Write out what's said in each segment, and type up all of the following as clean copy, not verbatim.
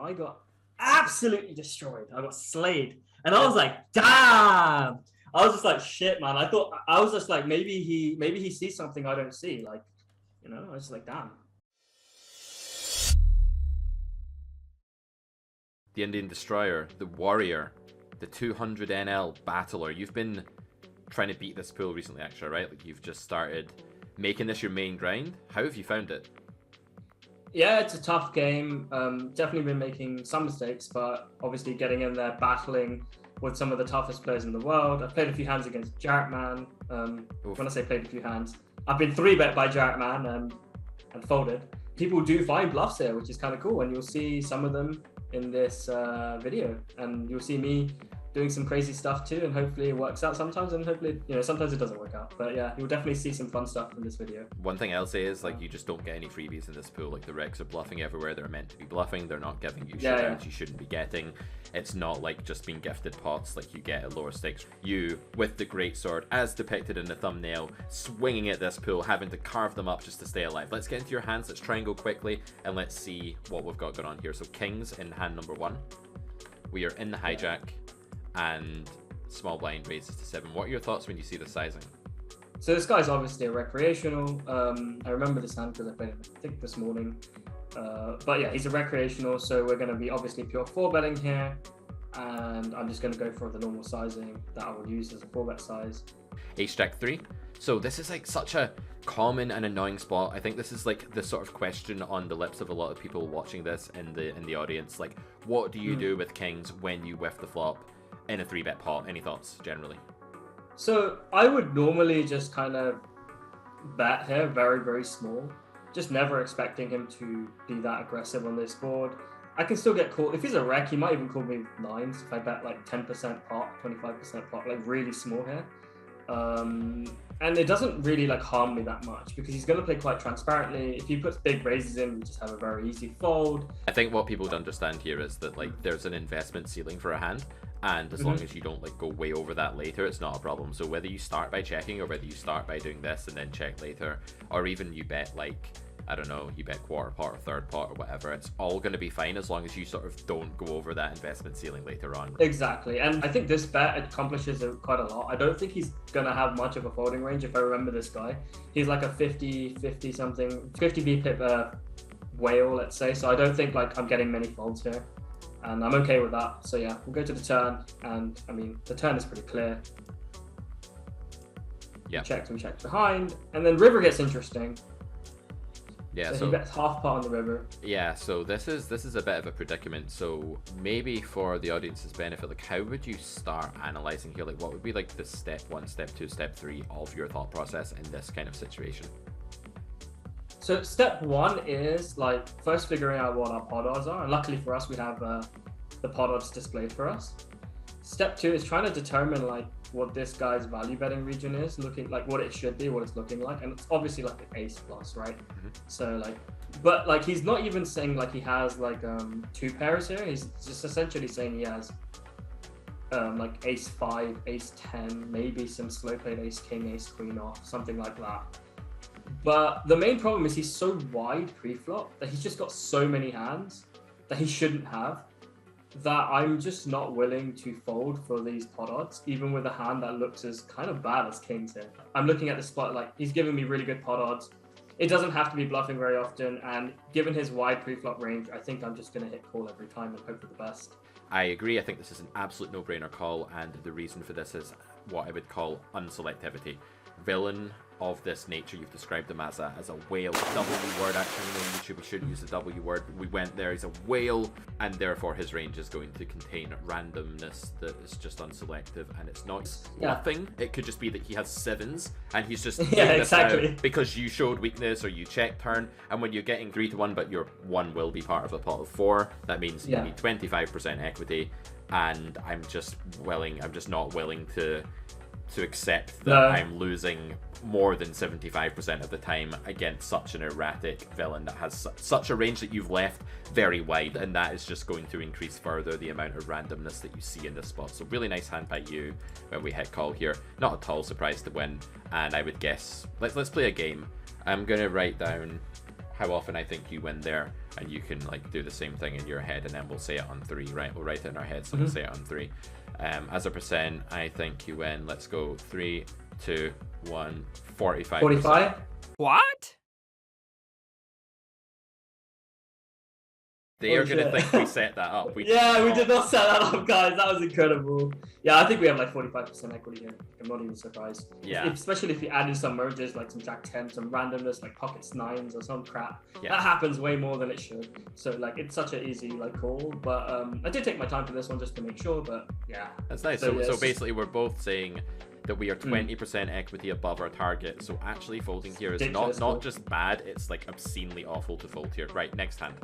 I got absolutely destroyed. I got slayed. And I was like, damn. I was just like, shit, man. I was just like, maybe he sees something I don't see. Like, you know, I was just like, damn. The Indian Destroyer, the Warrior, the 200 NL Battler. You've been trying to beat this pool recently, actually, right? Like, you've just started making this your main grind. How have you found it? Yeah, it's a tough game. Definitely been making some mistakes, but obviously getting in there, battling with some of the toughest players in the world. I've played a few hands against Jarrett Man. When I say played a few hands, I've been 3-bet by Jarrett Man and folded. People do find bluffs here, which is kind of cool, and you'll see some of them in this video, and you'll see me doing some crazy stuff too, and hopefully it works out sometimes, and hopefully, you know, sometimes it doesn't work out. But yeah, you'll definitely see some fun stuff in this video. One thing I'll say is, like, you just don't get any freebies in this pool. Like, the regs are bluffing everywhere. They're meant to be bluffing. They're not giving you showdowns you shouldn't be getting. It's not like just being gifted pots like you get at lower stakes. You, with the greatsword, as depicted in the thumbnail, swinging at this pool, having to carve them up just to stay alive. Let's get into your hands. Let's try and go quickly, and let's see what we've got going on here. So kings in hand number 1. We are in the hijack, and small blind raises to 7. What are your thoughts when you see the sizing? So this guy's obviously a recreational. I remember this hand because I played it, I think, this morning. But yeah, he's a recreational, so we're going to be obviously pure 4-betting here. And I'm just going to go for the normal sizing that I will use as a 4-bet size. Ace-Jack 3. So this is like such a common and annoying spot. I think this is like the sort of question on the lips of a lot of people watching this in the audience. Like, what do you do with kings when you whiff the flop in a 3-bet pot? Any thoughts generally? So I would normally just kind of bet here very, very small, just never expecting him to be that aggressive on this board. I can still get called. If he's a rec, he might even call me 9s if I bet like 10% pot, 25% pot, like really small here. And it doesn't really like harm me that much because he's going to play quite transparently. If he puts big raises in, we just have a very easy fold. I think what people would understand here is that, like, there's an investment ceiling for a hand, and as long as you don't like go way over that later, it's not a problem. So whether you start by checking or whether you start by doing this and then check later, or even you bet like, I don't know, you bet quarter pot or third pot or whatever, it's all going to be fine as long as you sort of don't go over that investment ceiling later on. Exactly, and I think this bet accomplishes it quite a lot. I don't think he's going to have much of a folding range. If I remember this guy, he's like a 50 something, 50 bpip whale, let's say. So I don't think like I'm getting many folds here, and I'm okay with that. So yeah, we'll go to the turn, and I mean, the turn is pretty clear. Yeah. We check behind, and then river gets interesting. Yeah, so he bets half pot on the river. Yeah, so this is a bit of a predicament. So maybe for the audience's benefit, like, how would you start analyzing here? Like, what would be like the step 1, step 2, step 3 of your thought process in this kind of situation? So step 1 is like first figuring out what our pot odds are, and luckily for us, we have the pot odds displayed for us. Step 2 is trying to determine like what this guy's value betting region is, looking like what it should be, what it's looking like, and it's obviously like an ace plus, right? So like, but like he's not even saying like he has like 2 pairs here. He's just essentially saying he has like ace 5, ace 10, maybe some slow played ace king, ace queen off, something like that. But the main problem is he's so wide pre-flop that he's just got so many hands that he shouldn't have, that I'm just not willing to fold for these pot odds, even with a hand that looks as kind of bad as kings here. I'm looking at the spot, like he's giving me really good pot odds. It doesn't have to be bluffing very often, and given his wide pre-flop range, I think I'm just going to hit call every time and hope for the best. I agree. I think this is an absolute no-brainer call, and the reason for this is what I would call unselectivity. Villain of this nature, you've described him as a whale. W word, actually, on YouTube, we shouldn't use the W word. We went there. He's a whale, and therefore his range is going to contain randomness that is just unselective, and it's not bluffing. It could just be that he has 7s, and he's just exactly because you showed weakness or you check turn, and when you're getting 3-1, but your 1 will be part of a pot of 4, that means you need 25% equity, and I'm just not willing to accept that I'm losing more than 75% of the time against such an erratic villain that has such a range that you've left very wide, and that is just going to increase further the amount of randomness that you see in this spot. So really nice hand by you when we hit call here. Not at all surprised to win, and I would guess let's play a game. I'm gonna write down how often I think you win there, and you can like do the same thing in your head, and then we'll say it on 3, right? We'll write it in our heads, and we'll say it on 3. As a percent, I think you win. Let's go 3, 2, 1, 45%. 45? What? They are going to think we set that up. We did not set that up, guys. That was incredible. Yeah, I think we have like 45% equity here. I'm not even surprised. Yeah. Especially if you add in some mergers, like some jack 10, some randomness, like pockets 9s or some crap. Yeah. That happens way more than it should. So like, it's such an easy like call. But I did take my time for this one just to make sure. But yeah. That's nice. So basically, we're both saying that we are 20% equity above our target. So actually folding here is not just bad. It's like obscenely awful to fold here. Right, next hand.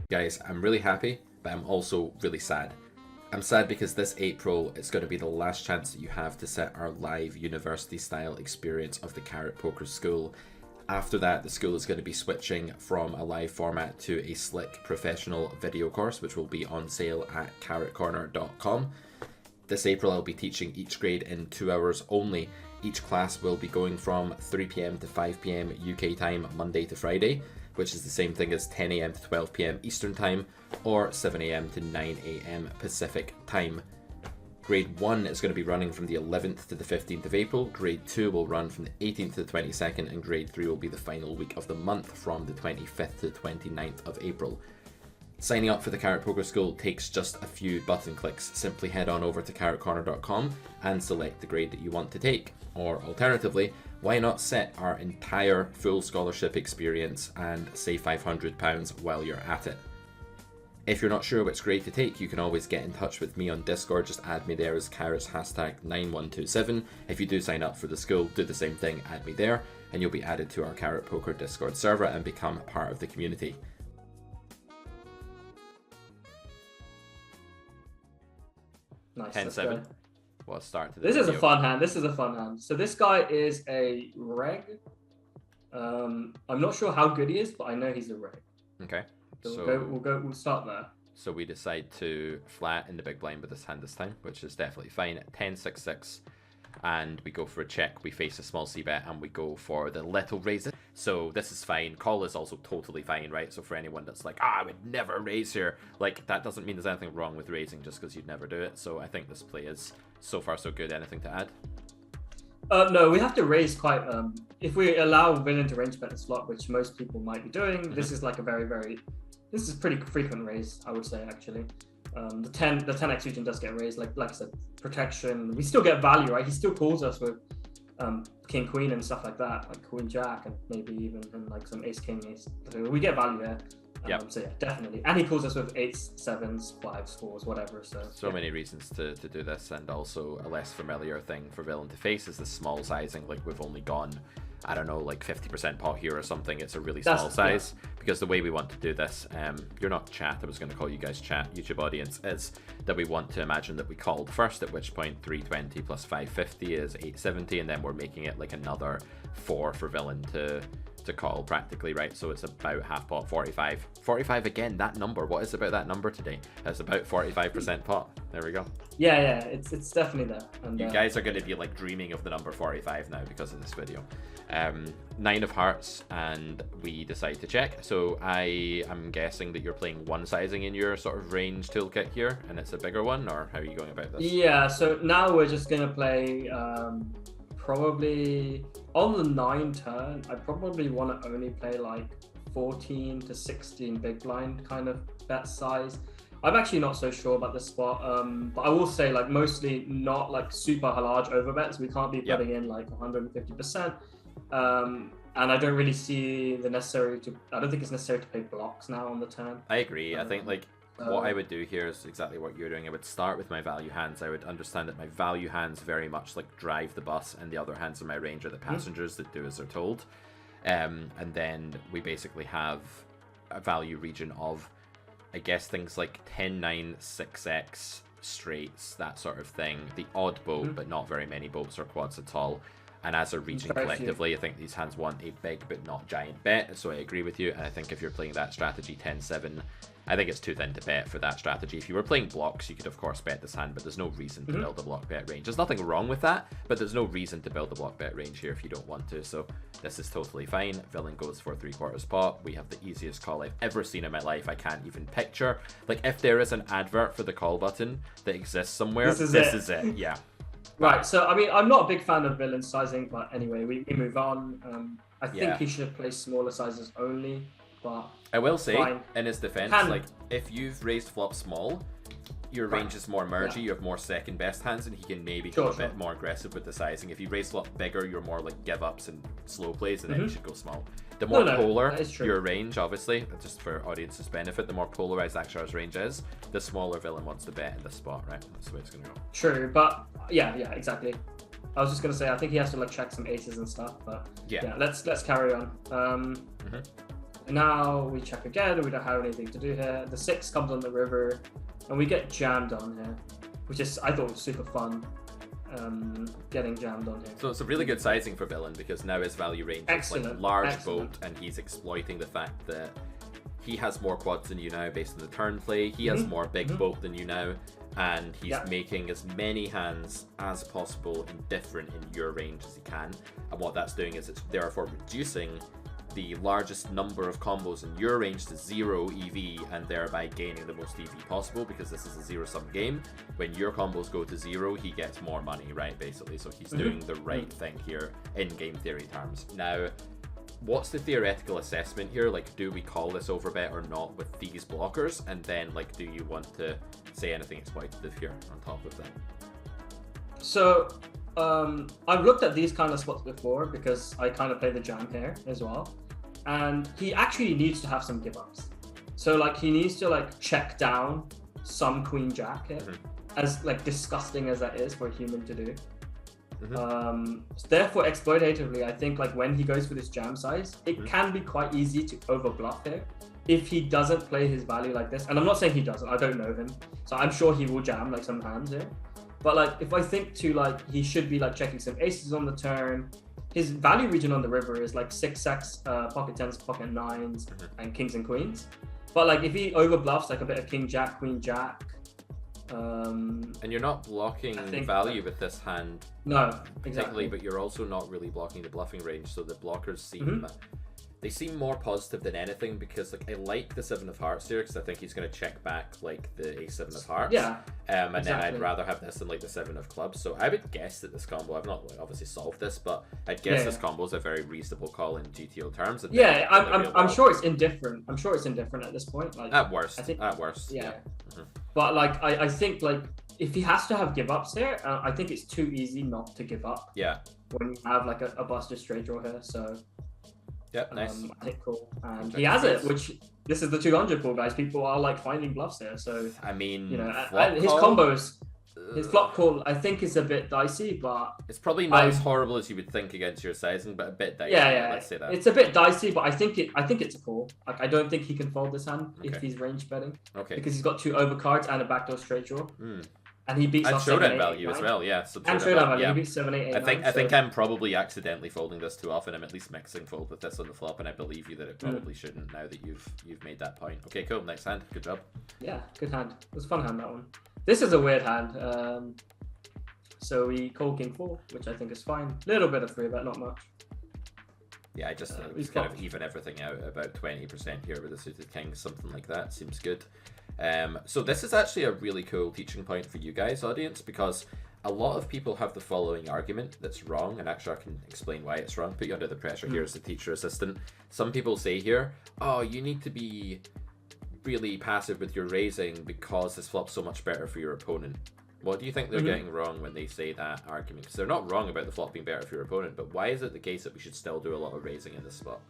Guys, I'm really happy, but I'm also really sad. I'm sad because this April is going to be the last chance that you have to set our live university-style experience of the Carrot Poker School. After that, the school is going to be switching from a live format to a slick professional video course, which will be on sale at carrotcorner.com. This April, I'll be teaching each grade in 2 hours only. Each class will be going from 3 p.m. to 5 p.m. UK time, Monday to Friday, which is the same thing as 10 a.m. to 12 p.m. Eastern Time, or 7 a.m. to 9 a.m. Pacific Time. Grade 1 is going to be running from the 11th to the 15th of April, Grade 2 will run from the 18th to the 22nd, and Grade 3 will be the final week of the month from the 25th to the 29th of April. Signing up for the Carrot Poker School takes just a few button clicks. Simply head on over to carrotcorner.com and select the grade that you want to take. Or alternatively, why not set our entire full scholarship experience and save £500 while you're at it? If you're not sure which grade to take, you can always get in touch with me on Discord. Just add me there as carrots #9127. If you do sign up for the school, do the same thing, add me there, and you'll be added to our Carrot Poker Discord server and become part of the community. Nice. 10-7. What a start to this This is a video. fun hand. This is a fun hand. So this guy is a reg. I'm not sure how good he is, but I know he's a reg. Okay. So we'll start there. So we decide to flat in the big blind with this hand this time, which is definitely fine. 10-6-6, and we go for a check. We face a small c-bet, and we go for the little raises. So this is fine. Call is also totally fine, right? So for anyone that's like, I would never raise here, like that doesn't mean there's anything wrong with raising just because you'd never do it. So I think this play is so far so good. Anything to add? No, we have to raise quite. If we allow villain to range bet the slot, which most people might be doing, this is like a this is pretty frequent raise, I would say actually. The 10x region does get raised, like I said, protection. We still get value, right? He still calls us with king queen and stuff like that, like queen jack, and maybe even like some ace king ace. So we get value there. So yeah, definitely. And he calls us with 8s, 7s, 5s, 4s, whatever. So many reasons to do this, and also a less familiar thing for villain to face is the small sizing. Like we've only gone, I don't know, like 50% pot here or something. It's a really small size because the way we want to do this, you're not chat, I was going to call you guys chat, YouTube audience, is that we want to imagine that we called first, at which point 320 plus 550 is 870, and then we're making it like another 4 for villain to call practically, right? So it's about half pot, 45 again. That number, what is about that number today? It's about 45% pot. There we go. Yeah, it's definitely there. And you guys are going to be like dreaming of the number 45 now because of this video. 9 of hearts, and we decide to check. So I am guessing that you're playing one sizing in your sort of range toolkit here, and it's a bigger one, or how are you going about this? Yeah, so now we're just gonna play probably on the 9 turn. I probably want to only play like 14 to 16 big blind kind of bet size. I'm actually not so sure about this spot, but I will say like mostly not like super large overbets. We can't be putting in like 150%, and I don't really see I don't think it's necessary to play blocks now on the turn. I agree. I think like what I would do here is exactly what you're doing. I would start with my value hands. I would understand that my value hands very much like drive the bus, and the other hands in my range are the passengers that do as they're told. And then we basically have a value region of, I guess, things like 10-9, 6x, straights, that sort of thing. The odd boat, but not very many boats or quads at all. And as a region collectively, I think these hands want a big but not giant bet. So I agree with you. And I think if you're playing that strategy 10-7, I think it's too thin to bet for that strategy. If you were playing blocks, you could of course bet this hand, but there's no reason to build a block bet range. There's nothing wrong with that, but there's no reason to build a block bet range here if you don't want to. So this is totally fine. Villain goes for 3/4 pot. We have the easiest call I've ever seen in my life. I can't even picture. Like, if there is an advert for the call button that exists somewhere, this is it. Yeah. Right. So I mean, I'm not a big fan of villain sizing, but anyway, we move on. I think he should have placed smaller sizes only. But I will say, in his defense, like, if you've raised flop small, your range is more mergy, you have more second best hands, and he can maybe go a bit more aggressive with the sizing. If you raise flop bigger, you're more like give ups and slow plays, and then you should go small. The more polar your range, obviously, just for audience's benefit, the more polarized Akshar's range is, the smaller villain wants to bet in this spot, right? That's the way it's gonna go. True, but yeah, exactly. I was just gonna say, I think he has to like check some aces and stuff, but yeah, let's carry on. Now we check again, we don't have anything to do here. The 6 comes on the river, and we get jammed on here, which is, I thought was super fun, getting jammed on here. So it's a really good sizing for villain, because now his value range is like a large boat, and he's exploiting the fact that he has more quads than you now based on the turn play. He has more big boat than you now, and he's making as many hands as possible indifferent in your range as he can. And what that's doing is it's therefore reducing the largest number of combos in your range to 0 EV, and thereby gaining the most EV possible, because this is a zero-sum game. When your combos go to 0, he gets more money, right, basically. So he's doing the right thing here in game theory terms. Now, what's the theoretical assessment here? Like, do we call this overbet or not with these blockers? And then, like, do you want to say anything exploitative here on top of that? So I've looked at these kind of spots before, because I kind of play the jam here as well. And he actually needs to have some give ups. So like, he needs to like check down some queen jack here, as like disgusting as that is for a human to do. Therefore, exploitatively, I think like when he goes for this jam size, it can be quite easy to over bluff here if he doesn't play his value like this. And I'm not saying he doesn't, I don't know him, so I'm sure he will jam like some hands here. But like, if I think to like, he should be like checking some aces on the turn. His value region on the river is like 6x, pocket 10s, pocket 9s, and kings and queens. But like, if he over bluffs like a bit of king jack, queen jack, and you're not blocking value with this hand, no, particularly, but you're also not really blocking the bluffing range. So the blockers seem they seem more positive than anything, because like, I like the 7 of hearts here, because I think he's going to check back like the a7 of hearts. And then I'd rather have this than like the 7 of clubs. So I would guess that this combo, I've not like, obviously solved this, but I'd guess this combo is a very reasonable call in GTO terms. And I'm sure it's indifferent. I'm sure it's indifferent at this point. Like, at worst, But like, I think like, if he has to have give ups here, I think it's too easy not to give up. When you have like a busted straight draw here, so. Yep, nice. I think cool. And he has it, which this is the 200 pool, guys. People are like finding bluffs there. So I mean, you know, his combos, his flop call, I think is a bit dicey, but it's probably not as horrible as you would think against your sizing, but a bit dicey. Let's say that. It's a bit dicey, but I think it's a call. Like, I don't think he can fold this hand if he's range betting. Because he's got 2 overcards and a backdoor straight draw. And he beats showdown value as well, And showdown value, he beats 7, 8, 8, I think I'm probably accidentally folding this too often. I'm at least mixing fold with this on the flop, and I believe you that it probably shouldn't, now that you've made that point. Okay, cool. Next hand. Good job. Yeah, good hand. It was a fun hand, that one. This is a weird hand. So we call king 4, which I think is fine. Little bit of free bet, not much. Yeah, I just kind of even everything out about 20% here with the suited kings, something like that. Seems good. So this is actually a really cool teaching point for you guys, audience, because a lot of people have the following argument that's wrong, and actually I can explain why it's wrong. Put you under the pressure here as the teacher assistant. Some people say here, oh, you need to be really passive with your raising because this flop's so much better for your opponent. What do you think they're getting wrong when they say that argument? Because they're not wrong about the flop being better for your opponent, but why is it the case that we should still do a lot of raising in this spot?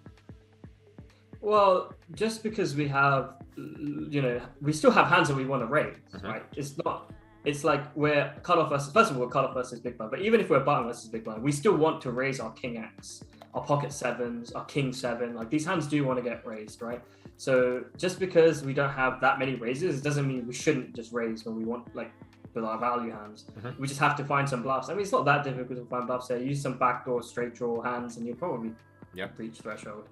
Well, just because we have, you know, we still have hands that we want to raise, right? It's like we're cutoff versus, first of all, we're cutoff versus big blind, but even if we're button versus big blind, we still want to raise our king X, our pocket 7s, our king 7. Like, these hands do want to get raised, right? So just because we don't have that many raises, it doesn't mean we shouldn't just raise when we want, like, with our value hands. We just have to find some bluffs. I mean, it's not that difficult to find bluffs there. Use some backdoor straight draw hands, and you'll probably reach threshold.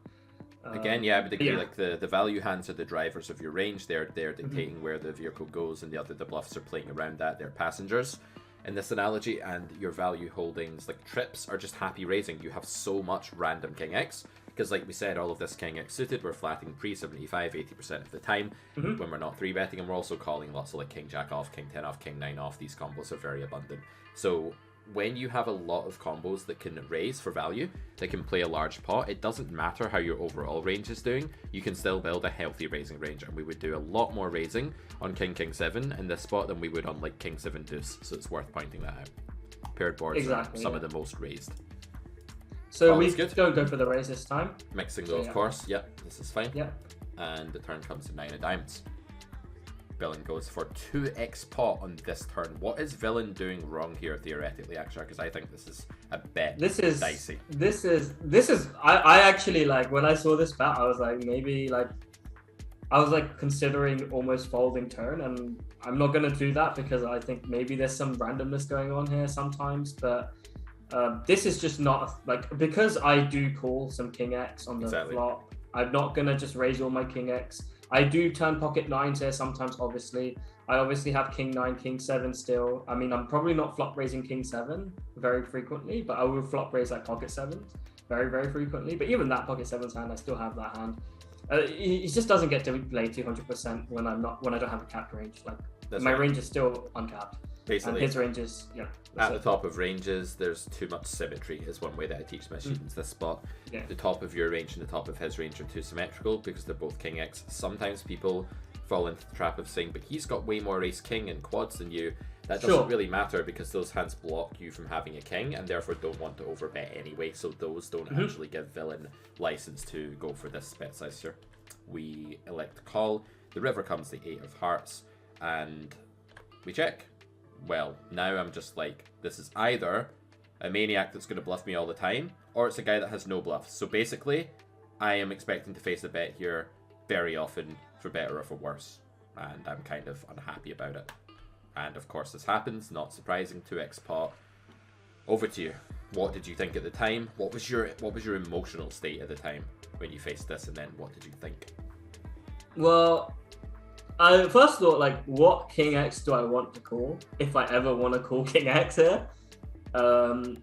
Again, I would agree. Like the value hands are the drivers of your range. They're dictating where the vehicle goes, and the bluffs are playing around that. They're passengers in this analogy, and your value holdings like trips are just happy raising. You have so much random king X because, like we said, all of this king X suited, we're flatting pre 75, 80% of the time when we're not 3-betting, and we're also calling lots of like king jack off, king 10 off, king 9 off. These combos are very abundant. So when you have a lot of combos that can raise for value, that can play a large pot, it doesn't matter how your overall range is doing, you can still build a healthy raising range, and we would do a lot more raising on king 7 in this spot than we would on like king 7 deuce, so it's worth pointing that out. Paired boards are some of the most raised. So we don't go for the raise this time. Mixing though, of course. Yep, this is fine. Yep. And the turn comes to 9 of diamonds. Villain goes for 2x pot on this turn. What is Villain doing wrong here theoretically, actually? Because I think this is a bet. This is dicey. This is. I actually, like, when I saw this bet, I was like, maybe like, I was like considering almost folding turn, and I'm not gonna do that because I think maybe there's some randomness going on here sometimes. But this is just not like, because I do call some king X on the flop. I'm not gonna just raise all my king X. I do turn pocket 9s here sometimes, obviously. I obviously have king 9, king 7 still. I mean, I'm probably not flop raising king 7 very frequently, but I will flop raise like pocket 7s very, very frequently. But even that pocket 7s hand, I still have that hand. He just doesn't get to play 200% when I don't have a capped range. Like, my range is still uncapped. Basically, and his range is, at the top of ranges, there's too much symmetry is one way that I teach my students this spot. The top of your range and the top of his range are too symmetrical because they're both king X. Sometimes people fall into the trap of saying, but he's got way more ace king and quads than you. That doesn't really matter because those hands block you from having a king and therefore don't want to overbet anyway. So those don't actually give Villain license to go for this bet size here. We elect to call. The river comes the 8 of hearts and we check. Well, now I'm just like, this is either a maniac that's going to bluff me all the time, or it's a guy that has no bluffs. So basically, I am expecting to face the bet here very often, for better or for worse, and I'm kind of unhappy about it. And of course this happens, not surprising, 2x pot. Over to you. What did you think at the time? What was your emotional state at the time when you faced this, and then what did you think? Well, I first thought, like, what king X do I want to call if I ever want to call king X here? And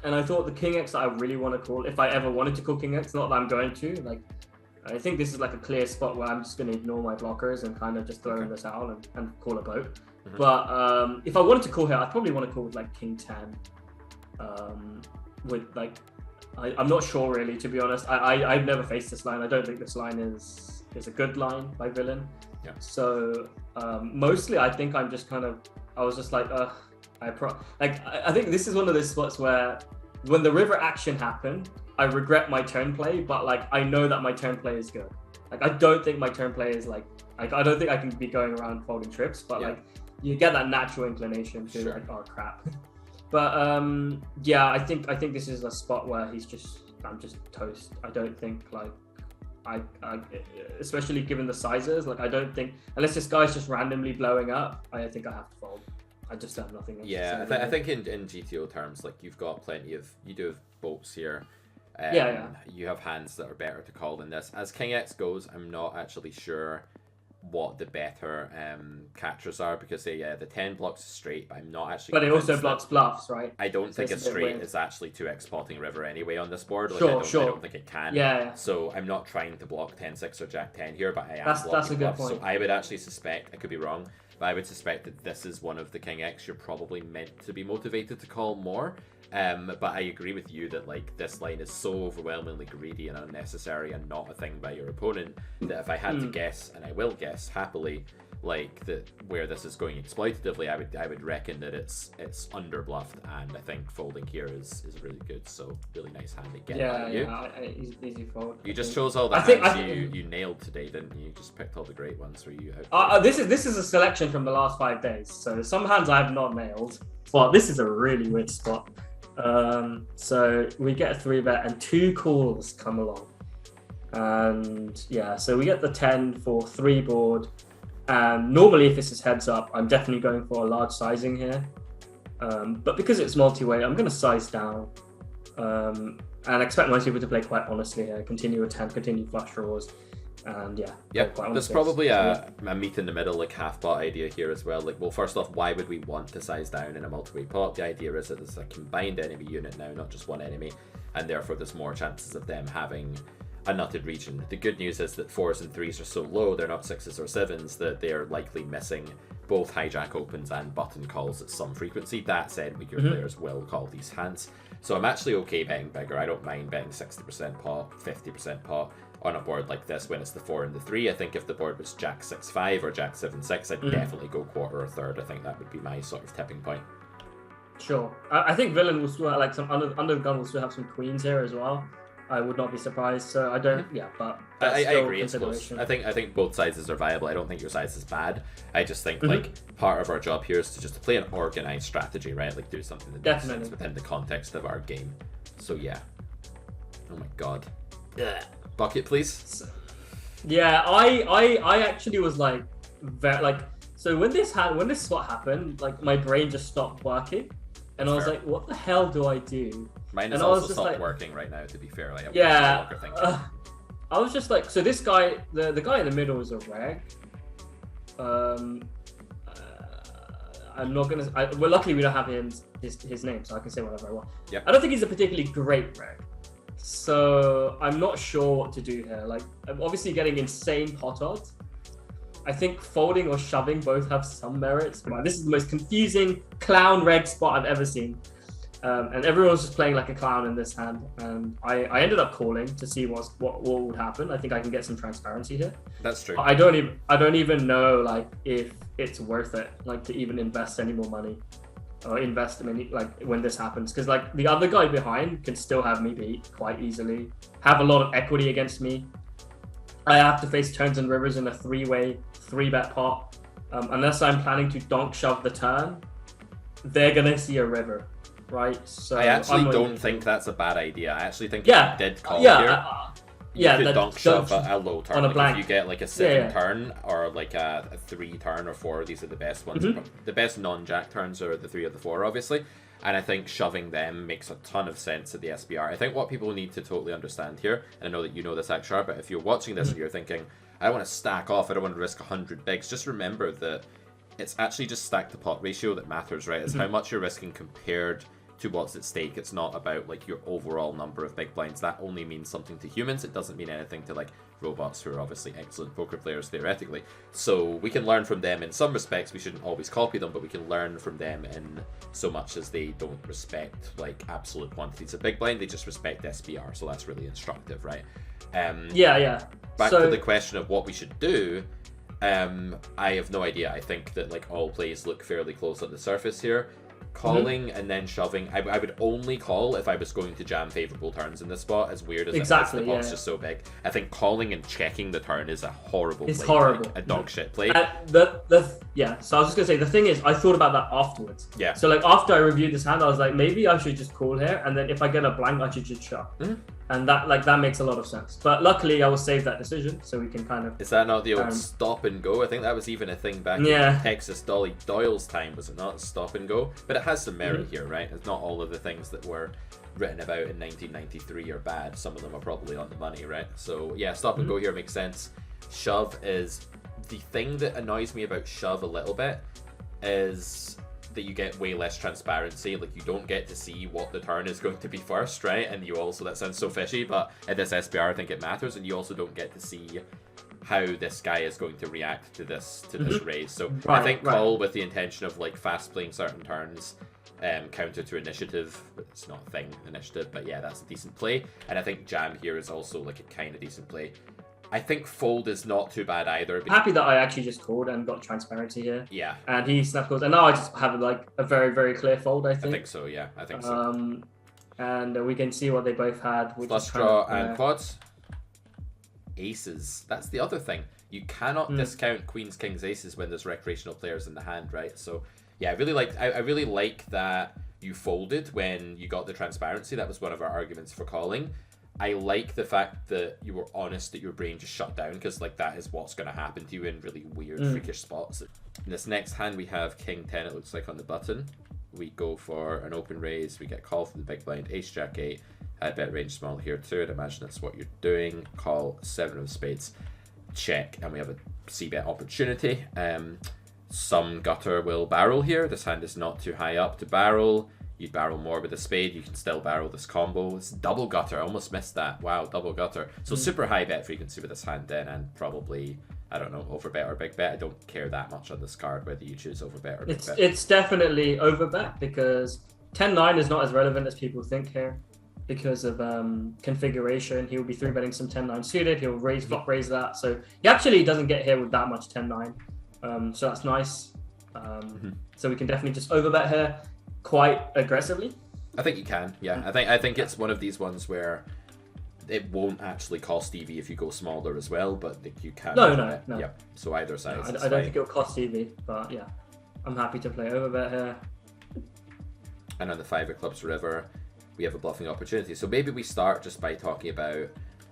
I thought the king X that I really want to call, if I ever wanted to call king X, not that I'm going to, like, I think this is like a clear spot where I'm just going to ignore my blockers and kind of just throw in this out and call a boat. But if I wanted to call here, I'd probably want to call with like king 10. With like, I'm not sure really, to be honest. I've never faced this line. I don't think this line is a good line by Villain. Yeah. So mostly I think I'm just kind of, I was just like, I think this is one of those spots where when the river action happened, I regret my turn play, but like I know that my turn play is good. Like I don't think my turn play is like I don't think I can be going around folding trips, but like you get that natural inclination to like, oh crap. But I think this is a spot where I'm just toast. I don't think like I especially given the sizes, like I don't think, unless this guy's just randomly blowing up, I think I have to fold. I just have nothing else to say. I think in GTO terms, like you've got you do have boats here. You have hands that are better to call than this. As King X goes, I'm not actually sure what the better catchers are, because the 10 blocks straight, but I'm not actually. But it also blocks bluffs, right? I don't think a straight is actually 2x potting river anyway on this board. Like, Sure. I don't think it can. Yeah. So I'm not trying to block 10-6 or Jack 10 here, but I am blocking that's a good bluffs. point. So I would actually suspect, I could be wrong, but I would suspect that this is one of the King X you're probably meant to be motivated to call more. But I agree with you that like this line is so overwhelmingly greedy and unnecessary and not a thing by your opponent that if I had to guess, and I will guess happily, like that where this is going exploitatively, I would reckon that it's under bluffed, and I think folding here is really good. So really nice hand to get. Easy fold. You just chose all the hands you nailed today, didn't you? You just picked all the great ones. Were you? This is a selection from the last 5 days. So some hands I have not nailed. Well, this is a really weird spot. So we get a 3-bet and 2 calls come along, and so we get the 10 for 3 board, And normally, if this is heads up, I'm definitely going for a large sizing here. But because it's multi-way, I'm going to size down. And expect most people to play quite honestly here. Continue attempt, continue flush draws. And there's probably a meet in the middle, like half pot idea here as well. Like, well, first off, why would we want to size down in a multi-way pot? The idea is that there's a combined enemy unit now, not just one enemy, and therefore there's more chances of them having a nutted region. The good news is that 4s and 3s are so low, they're not 6s or 7s, that they're likely missing both hijack opens and button calls at some frequency. That said, weaker players will call these hands. So I'm actually okay betting bigger. I don't mind betting 60% pot, 50% pot on a board like this when it's the 4 and the 3. I think if the board was Jack 6-5 or Jack 7-6, I'd definitely go quarter or third. I think that would be my sort of tipping point. Sure. I think villain will still have, like, some under the gun will still have some queens here as well. I would not be surprised. So I don't. Yeah, but I agree. It's close. I think both sizes are viable. I don't think your size is bad. I just think like part of our job here is to just play an organized strategy, right? Like do something that makes sense within the context of our game. So yeah. Oh my god. Bucket, please. Yeah, I actually was like, so when this spot happened, like my brain just stopped working, and I was like, what the hell do I do? Mine is also stopped working right now, to be fair. Like, I was just like, so this guy, the guy in the middle is a reg. I'm not gonna. Well, luckily we don't have his name, so I can say whatever I want. Yeah. I don't think he's a particularly great reg, so I'm not sure what to do here. Like, I'm obviously getting insane pot odds. I think folding or shoving both have some merits. But this is the most confusing clown reg spot I've ever seen. And everyone's just playing like a clown in this hand. And I ended up calling to see what would happen. I think I can get some transparency here. That's true. I don't even know like if it's worth it, like to even invest any more money or invest in any, like when this happens, because like the other guy behind can still have me beat quite easily, have a lot of equity against me. I have to face turns and rivers in a 3-way 3-bet pot. Unless I'm planning to donk shove the turn, they're gonna see a river. Right, so I actually don't think that's a bad idea. I actually think if you did call here, you could donk shove a low turn. On a blank. If you get like a 7 turn or like a 3 turn or 4, these are the best ones. The best non-jack turns are the 3 or the 4, obviously. And I think shoving them makes a ton of sense at the SBR. I think what people need to totally understand here, and I know that you know this, Akshar, but if you're watching this and you're thinking, I don't want to stack off, I don't want to risk 100 bigs, just remember that it's actually just stack to pot ratio that matters, right? It's how much you're risking compared to what's at stake. It's not about like your overall number of big blinds. That only means something to humans. It doesn't mean anything to like robots, who are obviously excellent poker players theoretically. So we can learn from them in some respects. We shouldn't always copy them, but we can learn from them in so much as they don't respect like absolute quantities of big blind. They just respect SBR. So that's really instructive, right? Back to the question of what we should do. I have no idea. I think that like all plays look fairly close on the surface here. Calling and then shoving. I would only call if I was going to jam favorable turns in this spot, as weird as it is. The pot's just so big. I think calling and checking the turn is a horrible play. It's horrible. Like a dog shit play. So I was just going to say, the thing is, I thought about that afterwards. Yeah. So like after I reviewed this hand, I was like, maybe I should just call here, and then if I get a blank, I should just shove. And that makes a lot of sense. But luckily, I will save that decision, so we can kind of... Is that not the old stop and go? I think that was even a thing back in Texas Dolly Doyle's time, was it not? Stop and go? But it has some merit here, right? It's not all of the things that were written about in 1993 are bad. Some of them are probably on the money, right? So yeah, stop and go here makes sense. Shove is... The thing that annoys me about shove a little bit is that you get way less transparency. Like, you don't get to see what the turn is going to be first, right? And you also, that sounds so fishy, but at this SBR I think it matters, and you also don't get to see how this guy is going to react to this raise. So I think call with the intention of like fast playing certain turns, counter to initiative, but it's not a thing, initiative, but yeah, that's a decent play. And I think jam here is also like a kind of decent play. I think fold is not too bad either. I'm happy that I actually just called and got transparency here. Yeah. And he snap calls, and now I just have like a very, very clear fold, I think. I think so, yeah. I think so. And we can see what they both had. Flush draw and quads. Aces. That's the other thing. You cannot discount queens, kings, aces when there's recreational players in the hand, right? So yeah, I really like that you folded when you got the transparency. That was one of our arguments for calling. I like the fact that you were honest that your brain just shut down, because like that is what's going to happen to you in really weird, freakish spots. In this next hand, we have King 10, it looks like, on the button. We go for an open raise. We get call from the big blind, Ace Jack 8. I'd bet range small here too. I'd imagine that's what you're doing. Call 7 of spades. Check, and we have a c-bet opportunity. Some gutter will barrel here. This hand is not too high up to barrel. You'd barrel more with a spade. You can still barrel this combo. It's double gutter. I almost missed that. Wow, double gutter. So super high bet frequency with this hand then, and probably, I don't know, overbet or big bet. I don't care that much on this card whether you choose overbet or big bet. It's definitely overbet, because 10-9 is not as relevant as people think here because of configuration. He will be 3-betting some 10-9 suited. He'll raise, flop raise that. So he actually doesn't get here with that much 10-9. So that's nice. So we can definitely just overbet here quite aggressively. I think you can, yeah. I think it's one of these ones where it won't actually cost EV if you go smaller as well, but you can. No. Yeah. So either side. No, I don't think it'll cost EV, but yeah, I'm happy to play overbet here. And on the 5 of clubs river, we have a bluffing opportunity. So maybe we start just by talking about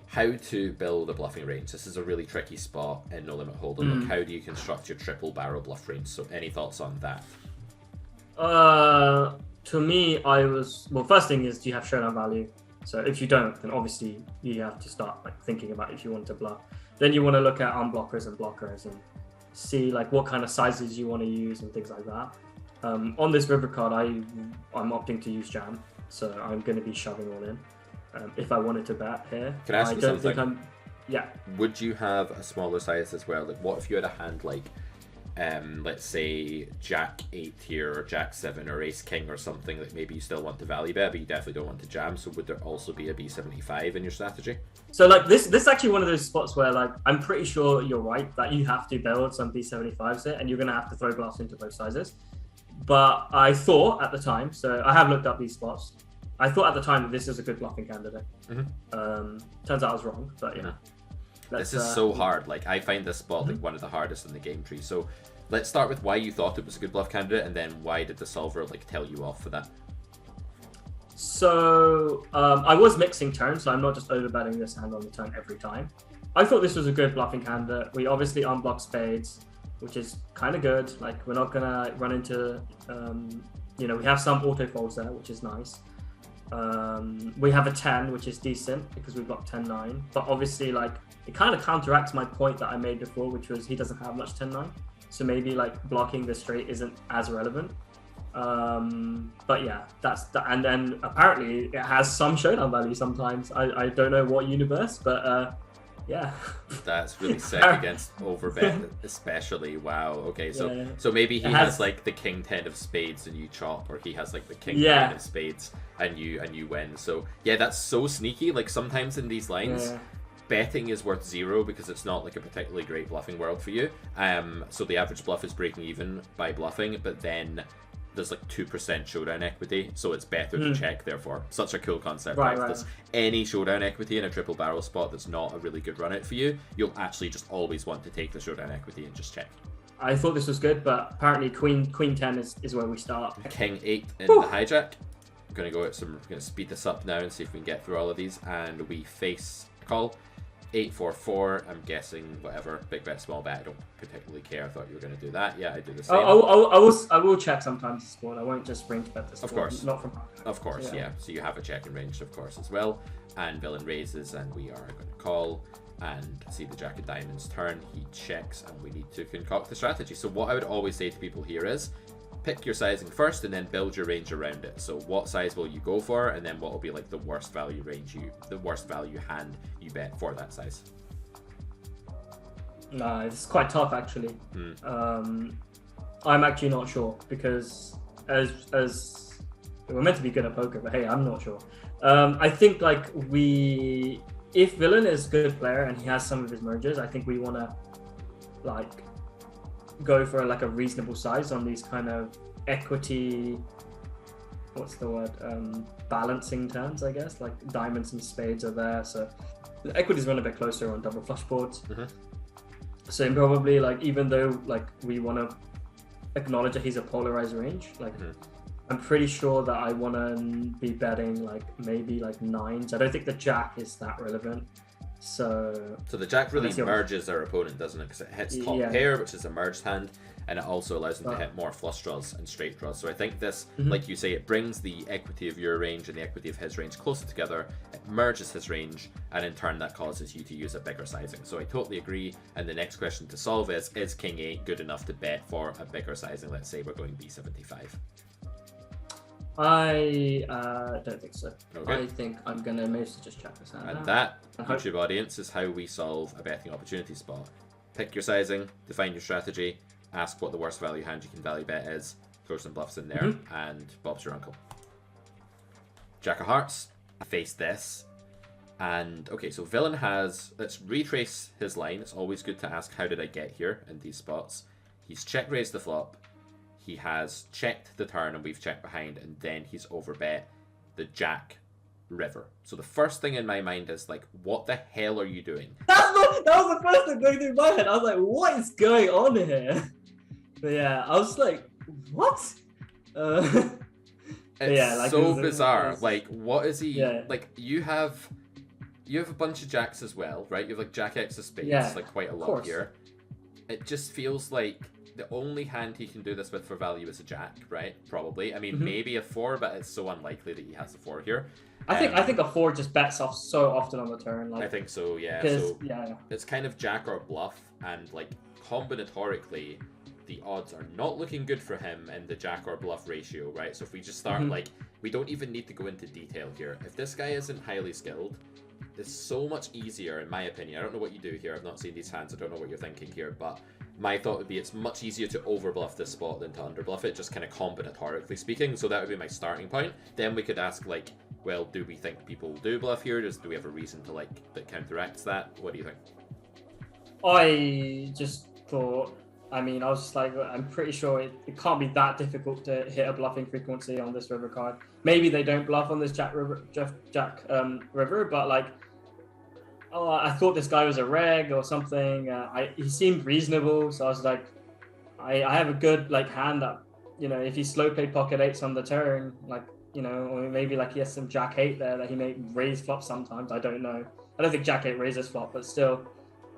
how to build a bluffing range. This is a really tricky spot in No Limit Hold'em. Like, how do you construct your triple barrel bluff range? So any thoughts on that? To me, first thing is, do you have showdown value? So if you don't, then obviously you have to start like thinking about if you want to bluff. Then you want to look at unblockers and blockers and see like what kind of sizes you want to use and things like that. On this river card, I'm opting to use jam, so I'm going to be shoving all in. If I wanted to bet here, can I ask you something? Yeah. Would you have a smaller size as well? Like, what if you had a hand like, let's say Jack 8 here, or Jack 7, or Ace King, or something that maybe you still want to value bet, but you definitely don't want to jam? So would there also be a B75 in your strategy? So like this is actually one of those spots where like I'm pretty sure you're right that you have to build some B75s here, and you're gonna have to throw bluffs into both sizes. But I thought at the time, so I have looked up these spots. I thought at the time that this is a good bluffing candidate. Turns out I was wrong, but yeah. This is so hard. Like, I find this spot like one of the hardest in the game tree. So let's start with why you thought it was a good bluff candidate, and then why did the solver like tell you off for that? So I was mixing turns, so I'm not just overbetting this hand on the turn every time. I thought this was a good bluffing candidate. We obviously unblock spades, which is kind of good. Like, we're not gonna run into, we have some auto folds there, which is nice. We have a 10, which is decent because we blocked 10-9, but obviously like it kind of counteracts my point that I made before, which was he doesn't have much 10-9, so maybe like blocking the straight isn't as relevant. But yeah, and then apparently it has some showdown value sometimes. I don't know what universe, but yeah. That's really sick against overbet, especially. Wow. Okay, so maybe he has like the king 10 of spades and you chop, or he has like the king 10 of spades and you win. So yeah, that's so sneaky. Like, sometimes in these lines, betting is worth 0 because it's not like a particularly great bluffing world for you. So the average bluff is breaking even by bluffing, but then there's like 2% showdown equity, so it's better to check, therefore. Such a cool concept. Right. If there's any showdown equity in a triple barrel spot that's not a really good run out for you, you'll actually just always want to take the showdown equity and just check. I thought this was good, but apparently queen 10 is where we start. King 8 in the hijack. I'm gonna go at we're gonna speed this up now and see if we can get through all of these, and we face a call. 8-4-4, I'm guessing whatever, big bet, small bet, I don't particularly care. I thought you were going to do that. Yeah, I do the same. I will check sometimes the sport. I won't just range bet the sport. Of course. Not from Of course, yeah. So you have a check and range, of course, as well. And villain raises, and we are going to call and see the jack of diamonds turn. He checks, and we need to concoct the strategy. So what I would always say to people here is, pick your sizing first and then build your range around it. So what size will you go for, and then what will be like the worst value hand you bet for that size? It's quite tough actually. I'm actually not sure, because as we're meant to be good at poker, but hey, I'm not sure. I think like if villain is a good player and he has some of his mergers, I think we want to like go for like a reasonable size on these kind of equity, what's the word, balancing turns, I guess. Like diamonds and spades are there, so the equities run a bit closer on double flush boards. So probably like, even though like we want to acknowledge that he's a polarized range, like I'm pretty sure that I want to be betting like maybe like nines. I don't think the jack is that relevant. So the jack really merges our opponent, doesn't it? Because it hits top pair, which is a merged hand, and it also allows them to hit more flush draws and straight draws. So I think this, like you say, it brings the equity of your range and the equity of his range closer together. It merges his range, and in turn that causes you to use a bigger sizing. So I totally agree. And the next question to solve is King 8 good enough to bet for a bigger sizing? Let's say we're going B75. I don't think so. Okay. I think I'm gonna mostly just check this out. And that, YouTube audience, is how we solve a betting opportunity spot. Pick your sizing, define your strategy, ask what the worst value hand you can value bet is, throw some bluffs in there, and Bob's your uncle. Jack of Hearts, face this. And okay, so villain has, let's retrace his line. It's always good to ask, how did I get here in these spots? He's check raised the flop. He has checked the turn and we've checked behind, and then he's overbet the jack river. So the first thing in my mind is like, what the hell are you doing? That was the first thing going through my head. I was like, what is going on here? But yeah, I was like, what? It's like, so bizarre. Like, what is he? Yeah. Like, you have a bunch of jacks as well, right? You have like jack X of spades, like quite a lot here. It just feels like the only hand he can do this with for value is a jack, right? Probably. I mean, maybe a 4, but it's so unlikely that he has a 4 here. I think a 4 just bets off so often on the turn. Like, I think so, yeah. So it's kind of jack or bluff, and like combinatorically, the odds are not looking good for him in the jack or bluff ratio, right? So if we just start like, we don't even need to go into detail here. If this guy isn't highly skilled, it's so much easier, in my opinion. I don't know what you do here. I've not seen these hands. I don't know what you're thinking here, but my thought would be it's much easier to overbluff this spot than to underbluff it, just kind of combinatorically speaking. So that would be my starting point. Then we could ask, like, well, do we think people do bluff here? Do we have a reason to, like, that counteracts that? What do you think? I just thought, I mean, I was just like, I'm pretty sure it can't be that difficult to hit a bluffing frequency on this river card. Maybe they don't bluff on this jack river, but like, I thought this guy was a reg or something. He seemed reasonable, so I was like, I have a good like hand that, you know, if he slow played pocket 8s on the turn, like, you know, or maybe like he has some jack 8 there that he may raise flop sometimes. I don't know. I don't think jack 8 raises flop, but still.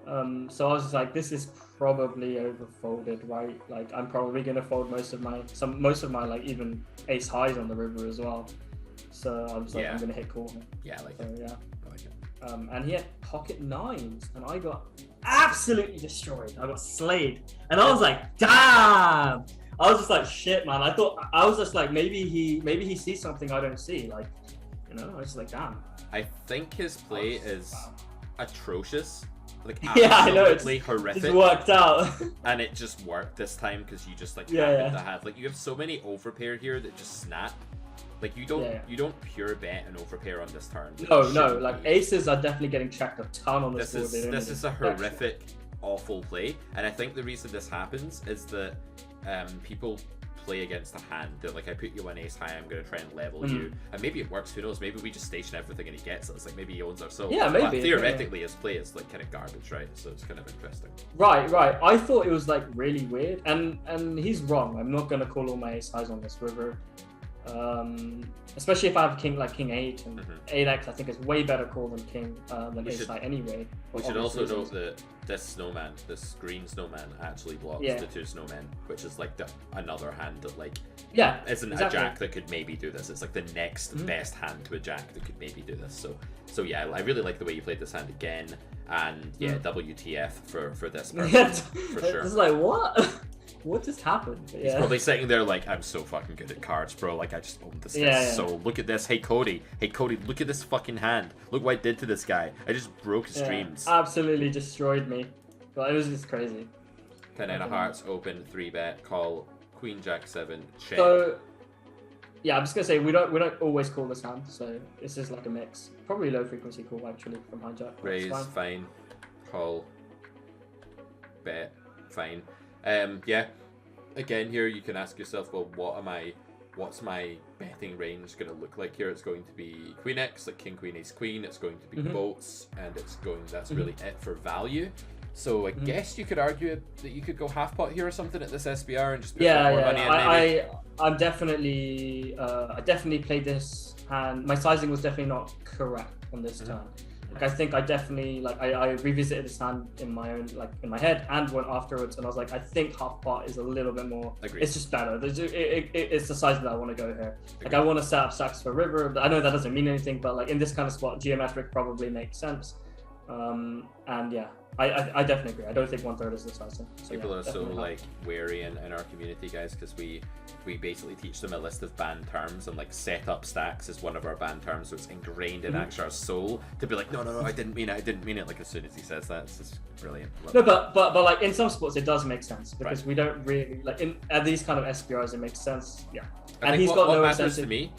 So I was just like, this is probably overfolded, right? Like, I'm probably gonna fold most of my like even ace highs on the river as well. So I was like, I'm gonna hit call here. Yeah, I like so, it. Yeah. I like it. And he had pocket 9s, and I got absolutely destroyed. I got slayed, and I was like, damn! I was just like, shit, man. I was just like, maybe he sees something I don't see. Like, you know, I was just like, damn. I think his play is atrocious. Like, I know, it's horrific. It's worked out. And it just worked this time because you just like happened to have, like, you have so many overpair here that just snap. Like, you don't pure bet an overpair on this turn. No, like aces are definitely getting checked a ton on this board. This is a horrific, awful play, and I think the reason this happens is that people play against a hand that, like, I put you on ace high, I'm going to try and level you, and maybe it works, who knows, maybe we just station everything and he gets us, like, maybe he owns our soul. Yeah, maybe. But theoretically, his play is, like, kind of garbage, right? So it's kind of interesting. Right. I thought it was, like, really weird, and he's wrong. I'm not going to call all my ace highs on this river. Especially if I have king 8 and 8x, I think is way better call than ace high anyway. We should also note that this green snowman actually blocks the 2 snowmen, which is like another hand that, like, isn't a jack that could maybe do this. It's like the next best hand to a jack that could maybe do this. So yeah, I really like the way you played this hand again, and WTF for this person, for sure. It's like, what? What just happened? He's probably sitting there like, I'm so fucking good at cards, bro. Like, I just owned this. So look at this. Hey Cody, look at this fucking hand. Look what I did to this guy. I just broke his dreams. Absolutely destroyed me. But it was just crazy. 10 of hearts, open, 3-bet, call, queen jack 7, check. So yeah, I'm just gonna say we don't always call this hand, so this is like a mix. Probably low frequency call actually from hijack. Raise, fine. Call, bet, fine. Yeah, again here you can ask yourself, well, what's my betting range going to look like here? It's going to be queen X, like king, queen, ace, queen. It's going to be boats, and that's really it for value. So I guess you could argue that you could go half pot here or something at this SBR and just put Yeah, more money in maybe. I'm definitely I definitely played this hand. My sizing was definitely not correct on this turn. Like I think I definitely like I revisited this hand in my own in my head and went afterwards, and I was like, I think half pot is a little bit more. Agreed. It's just better. It's the size that I want to go here. Like I want to set up stacks for river. But I know that doesn't mean anything, but like in this kind of spot, geometric probably makes sense. And yeah. I definitely agree. I don't think 1/3 is the size. So People yeah, are so like wary in our community, guys, because we basically teach them a list of banned terms, and like set up stacks is one of our banned terms, so it's ingrained in actually our soul to be like, no, I didn't mean it. Like as soon as he says that, it's just brilliant. No, but like in some sports it does make sense because we don't really like at these kind of SPRs it makes sense. Yeah, and he's got no matters to me.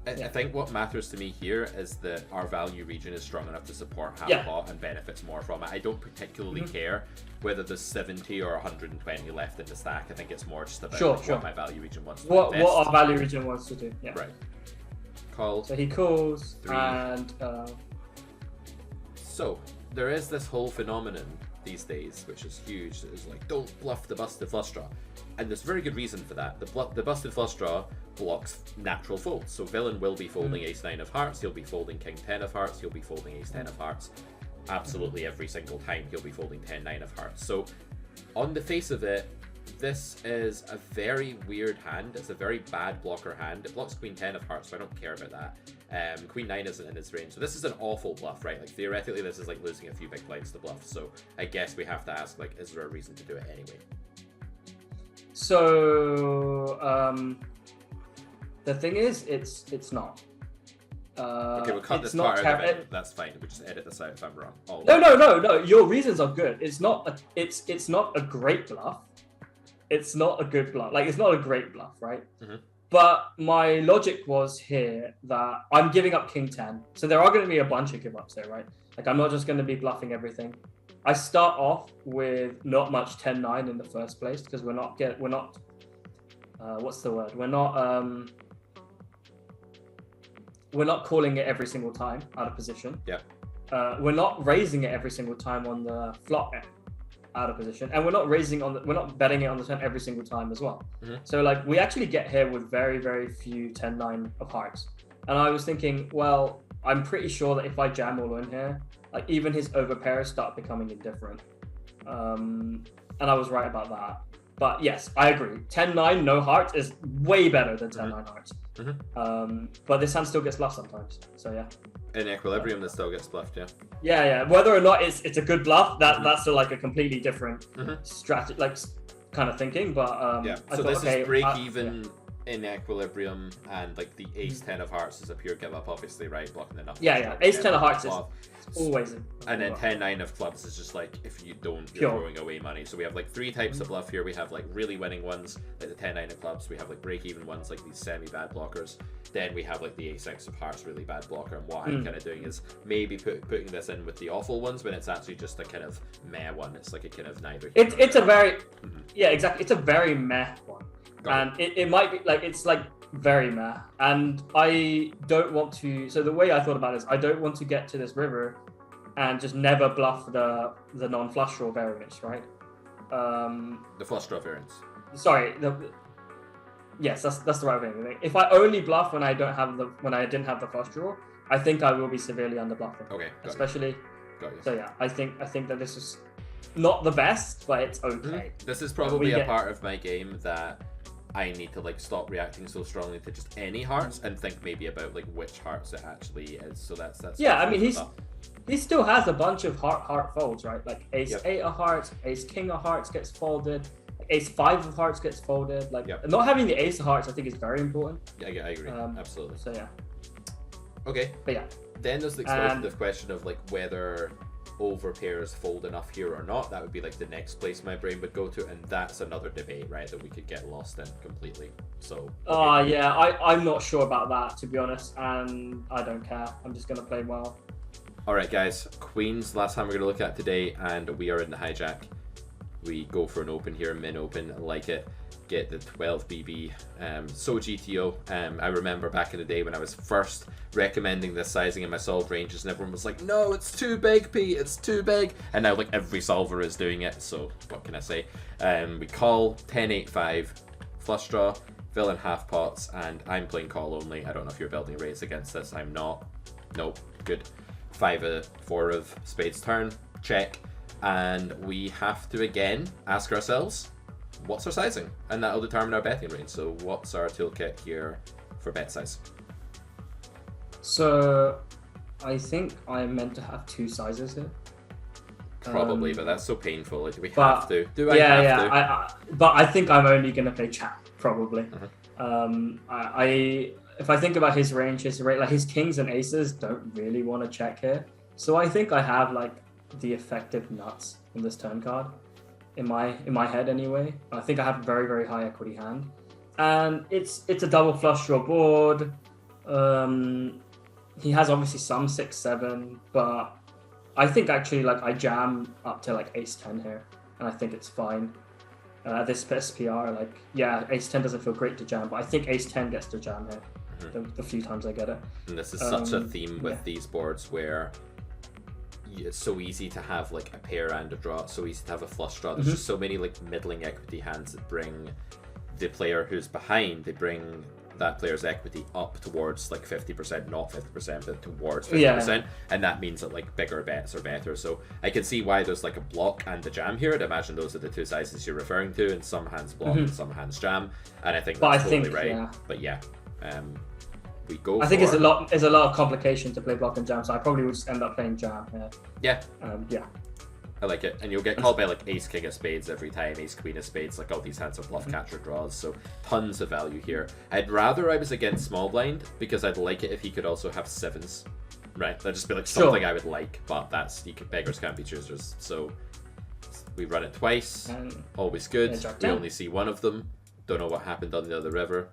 I think what matters to me here is that our value region is strong enough to support half pot and benefits more from it. I don't particularly care whether there's 70 or 120 left in the stack. I think it's more just about what my value region wants to do. What our value region wants to do. Yeah. Right. Call. So he calls 3. and so there is this whole phenomenon these days, which is huge. It's like, don't bluff the busted flush draw. And there's very good reason for that. The busted flush draw blocks natural folds. So villain will be folding ace-9 of hearts, he'll be folding king-10 of hearts, he'll be folding ace-10 of hearts. Absolutely every single time he'll be folding 10-9 of hearts. So on the face of it, this is a very weird hand. It's a very bad blocker hand. It blocks queen-10 of hearts, so I don't care about that. Queen-9 isn't in its range. So this is an awful bluff, right? Like theoretically this is like losing a few big blinds to bluff. So I guess we have to ask, like, is there a reason to do it anyway? So the thing is, it's not. Okay, we'll cut this part out of it. That's fine. We'll just edit this out if I'm wrong. No. Your reasons are good. It's not a great bluff. It's not a good bluff. Like it's not a great bluff, right? But my logic was here that I'm giving up king-10, so there are going to be a bunch of give ups there, right? Like I'm not just going to be bluffing everything. I start off with not much 10-9 in the first place because we're not what's the word? We're not calling it every single time out of position. Yeah. We're not raising it every single time on the flop out of position, and we're not betting it on the turn every single time as well. So like we actually get here with very, very few 10-9 of hearts. And I was thinking, well, I'm pretty sure that if I jam all in here, like even his overpairs start becoming indifferent. And I was right about that. But yes, I agree. 10-9 no hearts is way better than 10-9 hearts. But this hand still gets bluffed sometimes. So yeah. In equilibrium, this still gets bluffed, yeah. Yeah. Whether or not it's a good bluff, that's still like a completely different strategy, like kind of thinking. But yeah. So this is break even in equilibrium, and like the ace-10 of hearts is a pure give up, obviously, right? Blocking the nothing. Yeah. Ace-10 of hearts is always. And then 10-9 of clubs is just like, if you don't, you're throwing away money. So we have like 3 types of bluff here. We have like really winning ones, like the 10-9 of clubs. We have like break-even ones, like these semi-bad blockers. Then we have like the ace-6 of hearts, really bad blocker. And what I'm kind of doing is maybe putting this in with the awful ones when it's actually just a kind of meh one. It's like a kind of neither. It's a very, yeah, exactly. It's a very meh one. And it might be like, it's like very meh. And I don't want to, so the way I thought about it is I don't want to get to this river and just never bluff the non-flush draw variants, right? The flush draw variants. Sorry, yes, that's the right thing. If I only bluff when I didn't have the flush draw, I think I will be severely under bluffing. Okay. Especially. So yeah, I think that this is not the best, but it's okay. This is probably a part of my game that I need to like stop reacting so strongly to just any hearts and think maybe about like which hearts it actually is. So that's yeah. I mean he still has a bunch of heart folds, right? Like ace-8 of hearts, ace-king of hearts gets folded, ace-5 of hearts gets folded. Like not having the ace of hearts, I think is very important. Yeah, I agree. Absolutely. So yeah. Okay. But yeah. Then there's the explorative question of like whether overpairs fold enough here or not. That would be like the next place my brain would go to, and that's another debate, right, that we could get lost in completely. So yeah, I'm not sure about that, to be honest, and I don't care. I'm just gonna play well. All right, guys, queens last time we're gonna look at today, and we are in the hijack. We go for an open here, min open, I like it. Get the 12 BB. So GTO. I remember back in the day when I was first recommending this sizing in my solved ranges, and everyone was like, no, it's too big, Pete, it's too big. And now like every solver is doing it, so what can I say? We call 10-8-5, flush draw, fill in half pots, and I'm playing call only. I don't know if you're building a raise against this. I'm not. Nope, good. 5-4 of spades turn, check. And we have to again ask ourselves, what's our sizing? And that'll determine our betting range. So what's our toolkit here for bet size? So I think I'm meant to have 2 sizes here. Probably, but that's so painful. Like, do we have to? Do I have to? But I think I'm only going to play chat, probably. If I think about his range, like his kings and aces don't really want to check here. So I think I have like the effective nuts in this turn card. In my head anyway. I think I have a very, very high equity hand. And it's a double flush draw board. He has obviously some 6-7, but I think actually like I jam up to like ace-10 here, and I think it's fine. This SPR, like, yeah, ace-10 doesn't feel great to jam, but I think ace-10 gets to jam here the few times I get it. And this is such a theme with these boards where it's so easy to have like a pair and a draw. It's so easy to have a flush draw. There's just so many like middling equity hands that bring the player who's behind, they bring that player's equity up towards like 50%, not 50%, but towards 50%. And that means that like bigger bets are better. So I can see why there's like a block and a jam here. I'd imagine those are the 2 sizes you're referring to, and some hands block and some hands jam. And I think that's totally right. Yeah. But yeah, we go. I think it's a lot of complication to play block and jam, so I probably would just end up playing jam. Yeah. Yeah. I like it. And you'll get called by like ace king of spades every time, ace queen of spades, like all these hands are bluff catcher draws, so tons of value here. I'd rather I was against small blind, because I'd like it if he could also have 7s. Right, that'd just be like something I would like, but that's, beggars can't be choosers. So we run it twice, always good. We only see one of them. Don't know what happened on the other river.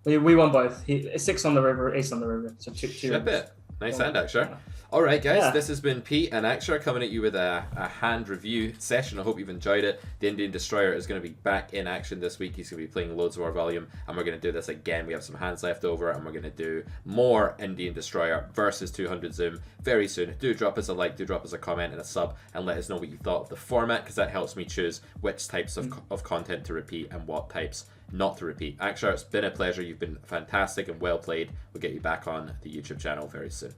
We won both. 6 on the river, ace on the river. So 2. Ship it. Nice hand, Aksher. All right, guys, this has been Pete and Aksher coming at you with a hand review session. I hope you've enjoyed it. The Indian Destroyer is going to be back in action this week. He's going to be playing loads more volume, and we're going to do this again. We have some hands left over, and we're going to do more Indian Destroyer versus 200 Zoom very soon. Do drop us a like, do drop us a comment and a sub, and let us know what you thought of the format, because that helps me choose which types of content to repeat and what types not to repeat. Aksher, it's been a pleasure. You've been fantastic and well played. We'll get you back on the YouTube channel very soon.